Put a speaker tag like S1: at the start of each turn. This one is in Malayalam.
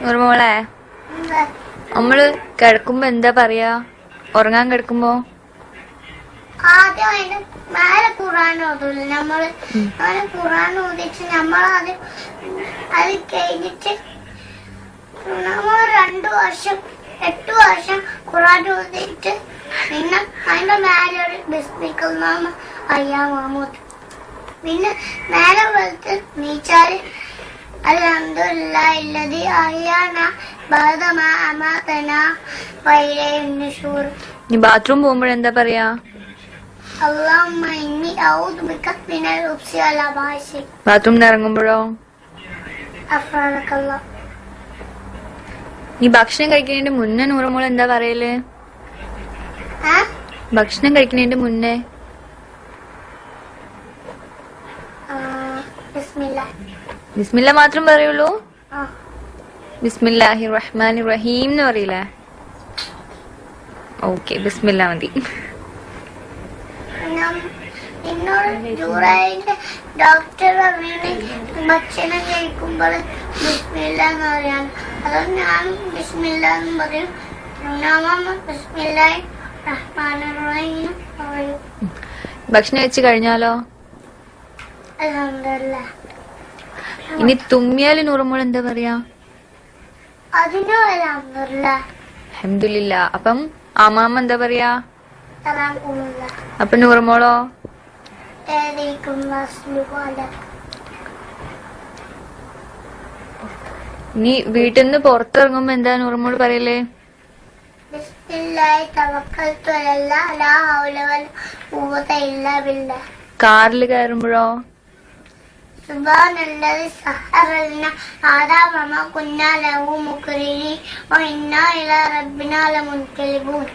S1: നൂറുമോളെ, നമ്മള് കിടക്കുമ്പോ എന്താ പറയാ? ഉറങ്ങാൻ കിടക്കുമ്പോ
S2: ആദ്യം അതിന് മേലെ ഖുർആൻ ഓതൂല നമ്മള്. അങ്ങനെ ഖുർആൻ ഓതിച്ച് നമ്മളത് അത് കഴിഞ്ഞിട്ട് നമ്മൾ 2 വർഷം 8 വർഷം ഖുർആൻ ഓതിട്ട് പിന്നെ അതിന്റെ മേലെ ഒരു ബിസ്മിക്കല്ലാഹു അയ്യാ മഹ്മൂദ്. പിന്നെ മേലെ വെളുത്ത് നീച്ചാല് അൽഹംദുലില്ലാഹി അല്ലദീ അഹ്യാനാ ബഅദ മാ അമാതനാ വഇലൈഹിൻ നുശൂർ.
S1: നീ ബാത്റൂം പോകുമ്പോഴെന്താ പറയാ?
S2: അല്ലാഹുമ്മ ഇന്നി അഊദു ബിക മിനൽ ഖുബ്സി വൽ ഖബായിസി.
S1: ബാത്റൂമിൽ ഇറങ്ങുമ്പോഴോ?
S2: അഫ്റാനക്കല്ലാഹ്.
S1: നീ ഭക്ഷണം കഴിക്കുന്നതിന്റെ മുന്നേ നൂറുമോൾ എന്താ പറയല്? ഭക്ഷണം കഴിക്കുന്നതിന്റെ മുന്നേ ബിസ്മില്ല മാത്രം പറയുള്ളൂ? ബിസ്മില്ലാഹിർ റഹ്മാനിർ റഹീം എന്ന് പറയില്ലേ? ഓക്കെ, ബിസ്മില്ല മതി.
S2: ഡോക്ടർ ഭക്ഷണം കഴിക്കുമ്പോൾ ബിസ്മില്ല എന്ന് പറയാൻ, അതുകൊണ്ട് ഞാനും ബിസ്മില്ല എന്ന് പറയും. ബിസ്മില്ലാഹിർ റഹ്മാനിർ റഹീം പറയും.
S1: ഭക്ഷണം കഴിച്ചു കഴിഞ്ഞാലോ?
S2: അൽഹംദുലില്ലാഹ്.
S1: ഇനി തുമ്മിയാല് നൂറുമോൾ എന്താ പറയാ?
S2: അതിനും അൽഹംദുലില്ലാഹ്.
S1: അൽഹംദുലില്ലാഹ്. അപ്പം ആമാമ എന്താ പറയാ?
S2: തറാഖുമുല്ലാഹ്.
S1: അപ്പൊ നൂറുമോളോ? നീ വീട്ടിൽ നിന്ന് പുറത്തിറങ്ങുമ്പോ എന്താ നൂറുമോള് പറയല്?
S2: ബിസ്മില്ലാഹി തവക്കൽതു അലല്ലാഹ് ലാ ഹൗല വലാ ഖുവത ഇല്ലാ ബില്ലാഹ്.
S1: കാറിൽ കയറുമ്പോഴോ?
S2: സുബ്ഹാനല്ലദി സഖറ ലനാ ഹാദാ വമാ കുന്നാ ലഹു മുഖ്രിനീൻ വഇന്നാ ഇലാ റബ്ബിനാ ലമുൻഖലിബൂൻ.